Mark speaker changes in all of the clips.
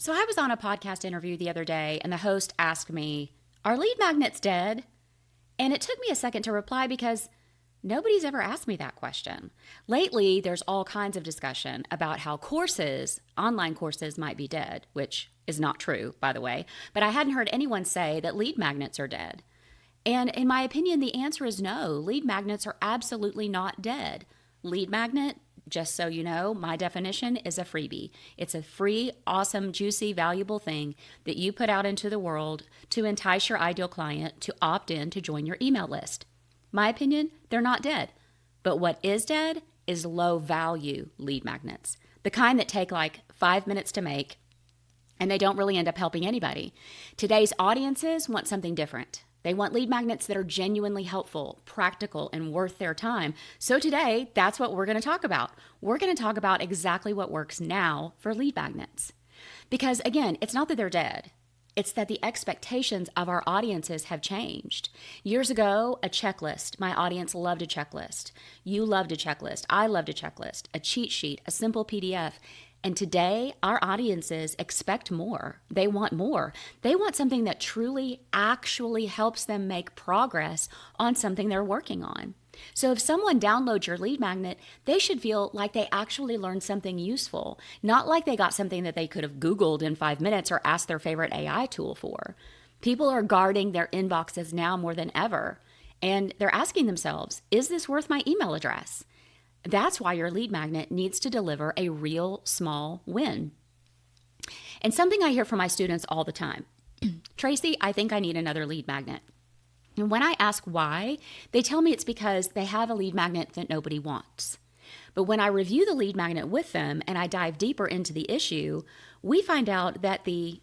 Speaker 1: So I was on a podcast interview the other day, and the host asked me, "Are lead magnets dead?" And it took me a second to reply because nobody's ever asked me that question. Lately, there's all kinds of discussion about how courses, online courses, might be dead, which is not true, by the way. But I hadn't heard anyone say that lead magnets are dead. And in my opinion, the answer is no. Lead magnets are absolutely not dead. Lead magnet, just so you know, my definition is a freebie. It's a free, awesome, juicy, valuable thing that you put out into the world to entice your ideal client to opt in to join your email list. My opinion, they're not dead. But what is dead is low value lead magnets, the kind that take like 5 minutes to make, and they don't really end up helping anybody. Today's audiences want something different. They want lead magnets that are genuinely helpful, practical, and worth their time. So today, that's what we're going to talk about. We're going to talk about exactly what works now for lead magnets. Because again, it's not that they're dead. It's that the expectations of our audiences have changed. Years ago, a checklist. My audience loved a checklist. You loved a checklist. I loved a checklist, a cheat sheet, a simple PDF. And today, our audiences expect more. They want more. They want something that truly, actually helps them make progress on something they're working on. So if someone downloads your lead magnet, they should feel like they actually learned something useful, not like they got something that they could have Googled in 5 minutes or asked their favorite AI tool for. People are guarding their inboxes now more than ever, and they're asking themselves, is this worth my email address? That's why your lead magnet needs to deliver a real small win. And something I hear from my students all the time, Tracy, I think I need another lead magnet. And when I ask why, they tell me it's because they have a lead magnet that nobody wants. But when I review the lead magnet with them and I dive deeper into the issue, we find out that the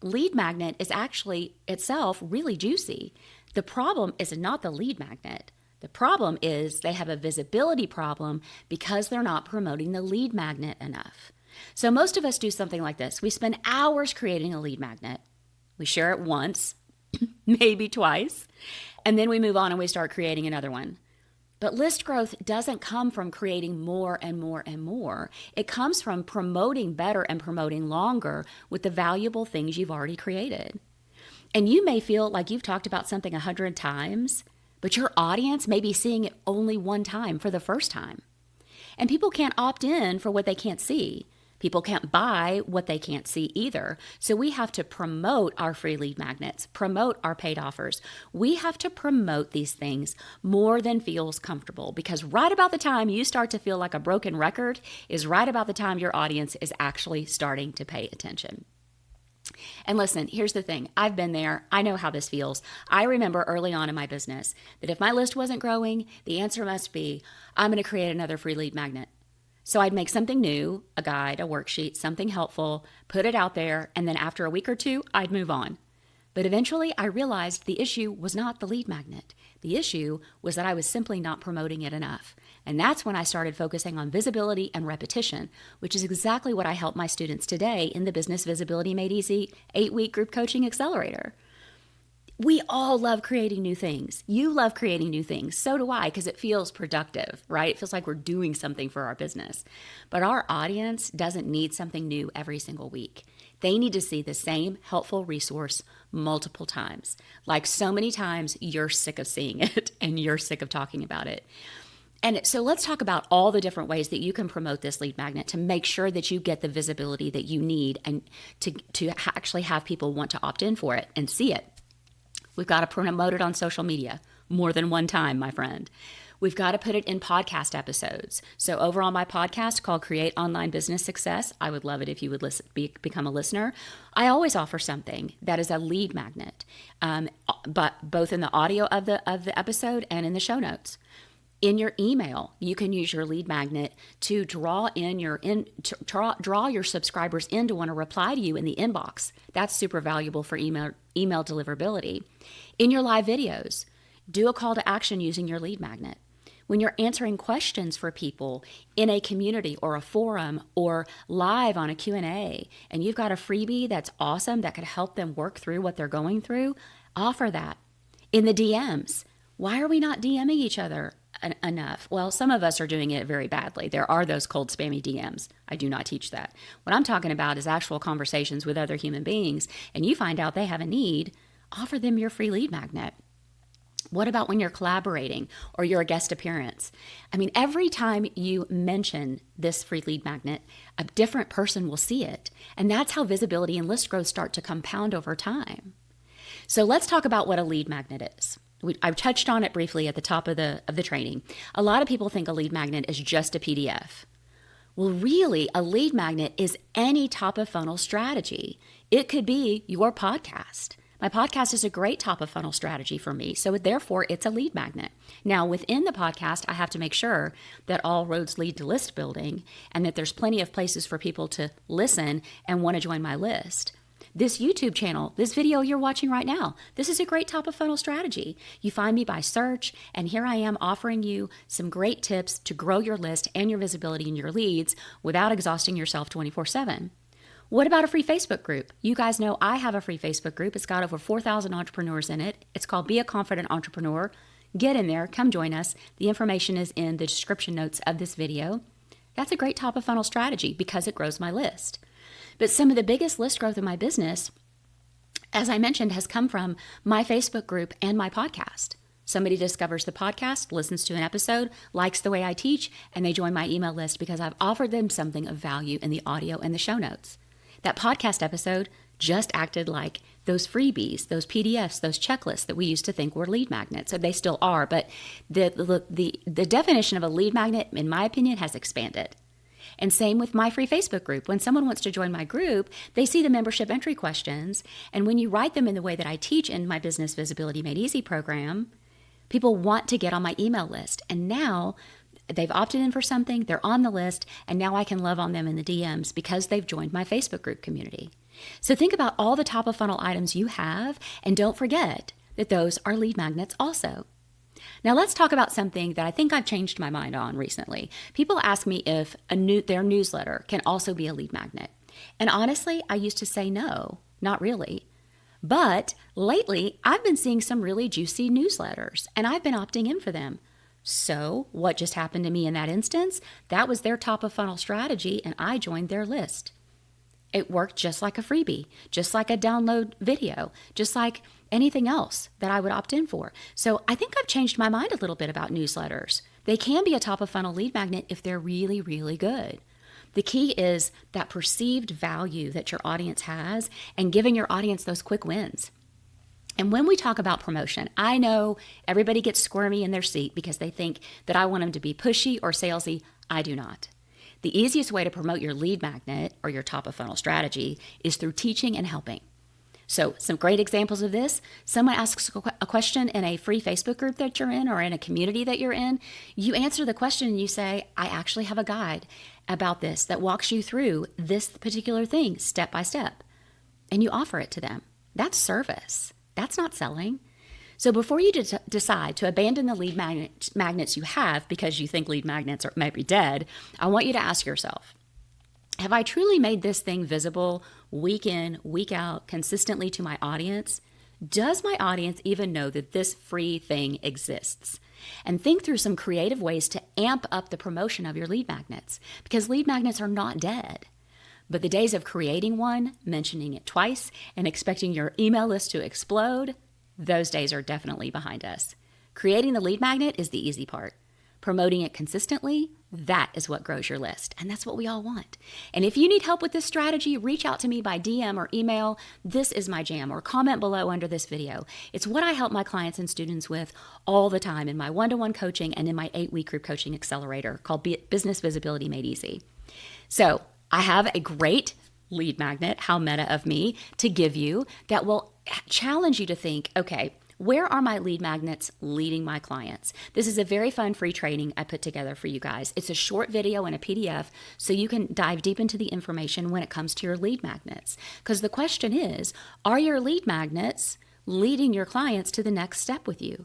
Speaker 1: lead magnet is actually itself really juicy. The problem is not the lead magnet. The problem is they have a visibility problem because they're not promoting the lead magnet enough. So most of us do something like this. We spend hours creating a lead magnet. We share it once, maybe twice, and then we move on and we start creating another one. But list growth doesn't come from creating more and more and more. It comes from promoting better and promoting longer with the valuable things you've already created. And you may feel like you've talked about something 100 times, but your audience may be seeing it only one time for the first time. And people can't opt in for what they can't see. People can't buy what they can't see either. So we have to promote our free lead magnets, promote our paid offers. We have to promote these things more than feels comfortable, because right about the time you start to feel like a broken record is right about the time your audience is actually starting to pay attention. And listen, here's the thing. I've been there. I know how this feels. I remember early on in my business that if my list wasn't growing, the answer must be, I'm going to create another free lead magnet. So I'd make something new, a guide, a worksheet, something helpful, put it out there, and then after a week or two, I'd move on. But eventually I realized the issue was not the lead magnet. The issue was that I was simply not promoting it enough. And that's when I started focusing on visibility and repetition, which is exactly what I help my students today in the Business Visibility Made Easy 8-week group coaching accelerator. We all love creating new things. You love creating new things. So do I, because it feels productive, right? It feels like we're doing something for our business. But our audience doesn't need something new every single week. They need to see the same helpful resource multiple times. Like so many times, you're sick of seeing it and you're sick of talking about it. And so let's talk about all the different ways that you can promote this lead magnet to make sure that you get the visibility that you need and to actually have people want to opt in for it and see it. We've got to promote it on social media more than one time, my friend. We've got to put it in podcast episodes. So over on my podcast called Create Online Business Success, I would love it if you would become a listener. I always offer something that is a lead magnet, but both in the audio of the episode and in the show notes. In your email, you can use your lead magnet to draw your subscribers in to want to reply to you in the inbox. That's super valuable for email deliverability. In your live videos, do a call to action using your lead magnet. When you're answering questions for people in a community or a forum or live on a Q&A, and you've got a freebie that's awesome that could help them work through what they're going through, offer that. In the DMs, Why are we not DMing each other enough? Well, some of us are doing it very badly. There are those cold, spammy DMs. I do not teach that. What I'm talking about is actual conversations with other human beings, and you find out they have a need, offer them your free lead magnet. What about when you're collaborating or you're a guest appearance? I mean, every time you mention this free lead magnet, a different person will see it. And that's how visibility and list growth start to compound over time. So let's talk about what a lead magnet is. I've touched on it briefly at the top of the training. A lot of people think a lead magnet is just a PDF. Well, really, a lead magnet is any top of funnel strategy. It could be your podcast. My podcast is a great top of funnel strategy for me, so therefore it's a lead magnet. Now, within the podcast, I have to make sure that all roads lead to list building and that there's plenty of places for people to listen and want to join my list. This YouTube channel, this video you're watching right now, this is a great top of funnel strategy. You find me by search, and here I am offering you some great tips to grow your list and your visibility and your leads without exhausting yourself 24/7. What about a free Facebook group? You guys know I have a free Facebook group. It's got over 4,000 entrepreneurs in it. It's called Be a Confident Entrepreneur. Get in there, come join us. The information is in the description notes of this video. That's a great top of funnel strategy because it grows my list. But some of the biggest list growth in my business, as I mentioned, has come from my Facebook group and my podcast. Somebody discovers the podcast, listens to an episode, likes the way I teach, and they join my email list because I've offered them something of value in the audio and the show notes. That podcast episode just acted like those freebies, those PDFs, those checklists that we used to think were lead magnets. So they still are, but the definition of a lead magnet, in my opinion, has expanded. And same with my free Facebook group. When someone wants to join my group, they see the membership entry questions. And when you write them in the way that I teach in my Business Visibility Made Easy program, people want to get on my email list. And now they've opted in for something, they're on the list, and now I can love on them in the DMs because they've joined my Facebook group community. So think about all the top of funnel items you have, and don't forget that those are lead magnets also. Now let's talk about something that I think I've changed my mind on recently. People ask me if their newsletter can also be a lead magnet. And honestly, I used to say no, not really. But lately, I've been seeing some really juicy newsletters, and I've been opting in for them. So what just happened to me in that instance? That was their top of funnel strategy, and I joined their list. It worked just like a freebie, just like a download video, just like anything else that I would opt in for. So I think I've changed my mind a little bit about newsletters. They can be a top of funnel lead magnet if they're really, really good. The key is that perceived value that your audience has and giving your audience those quick wins. And when we talk about promotion, I know everybody gets squirmy in their seat because they think that I want them to be pushy or salesy. I do not. The easiest way to promote your lead magnet or your top of funnel strategy is through teaching and helping. So some great examples of this: someone asks a question in a free Facebook group that you're in or in a community that you're in. You answer the question and you say, I actually have a guide about this that walks you through this particular thing step by step. And you offer it to them. That's service. That's not selling. So before you decide to abandon the lead magnets you have because you think lead magnets are maybe dead, I want you to ask yourself, have I truly made this thing visible week in, week out, consistently to my audience? Does my audience even know that this free thing exists? And think through some creative ways to amp up the promotion of your lead magnets, because lead magnets are not dead. But the days of creating one, mentioning it twice, and expecting your email list to explode, those days are definitely behind us. Creating the lead magnet is the easy part. Promoting it consistently, that is what grows your list. And that's what we all want. And if you need help with this strategy, reach out to me by DM or email. This is my jam, or comment below under this video. It's what I help my clients and students with all the time in my one-to-one coaching and in my 8-week group coaching accelerator called Business Visibility Made Easy. So I have a great lead magnet, how meta of me, to give you that will challenge you to think, okay, where are my lead magnets leading my clients? This is a very fun free training I put together for you guys. It's a short video and a PDF so you can dive deep into the information when it comes to your lead magnets. Because the question is, are your lead magnets leading your clients to the next step with you?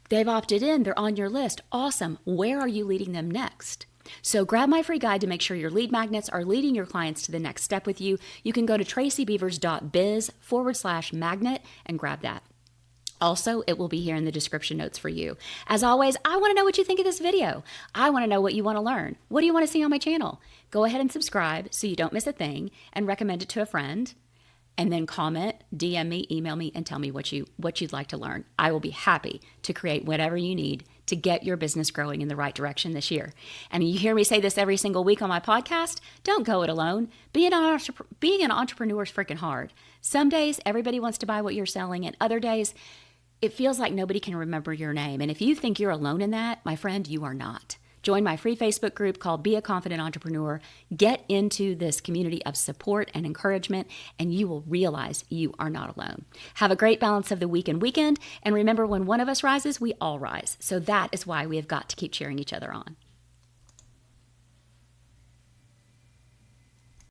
Speaker 1: They've opted in, they're on your list. Awesome. Where are you leading them next? So grab my free guide to make sure your lead magnets are leading your clients to the next step with you. You can go to tracybeavers.biz/magnet and grab that. Also, it will be here in the description notes for you. As always, I want to know what you think of this video. I want to know what you want to learn. What do you want to see on my channel? Go ahead and subscribe so you don't miss a thing, and recommend it to a friend. And then comment, DM me, email me, and tell me what you'd like to learn. I will be happy to create whatever you need to get your business growing in the right direction this year. And you hear me say this every single week on my podcast, don't go it alone. Being an entrepreneur is freaking hard. Some days everybody wants to buy what you're selling, and other days it feels like nobody can remember your name. And if you think you're alone in that, my friend, you are not. Join my free Facebook group called Be a Confident Entrepreneur. Get into this community of support and encouragement, and you will realize you are not alone. Have a great balance of the week and weekend. And remember, when one of us rises, we all rise. So that is why we have got to keep cheering each other on.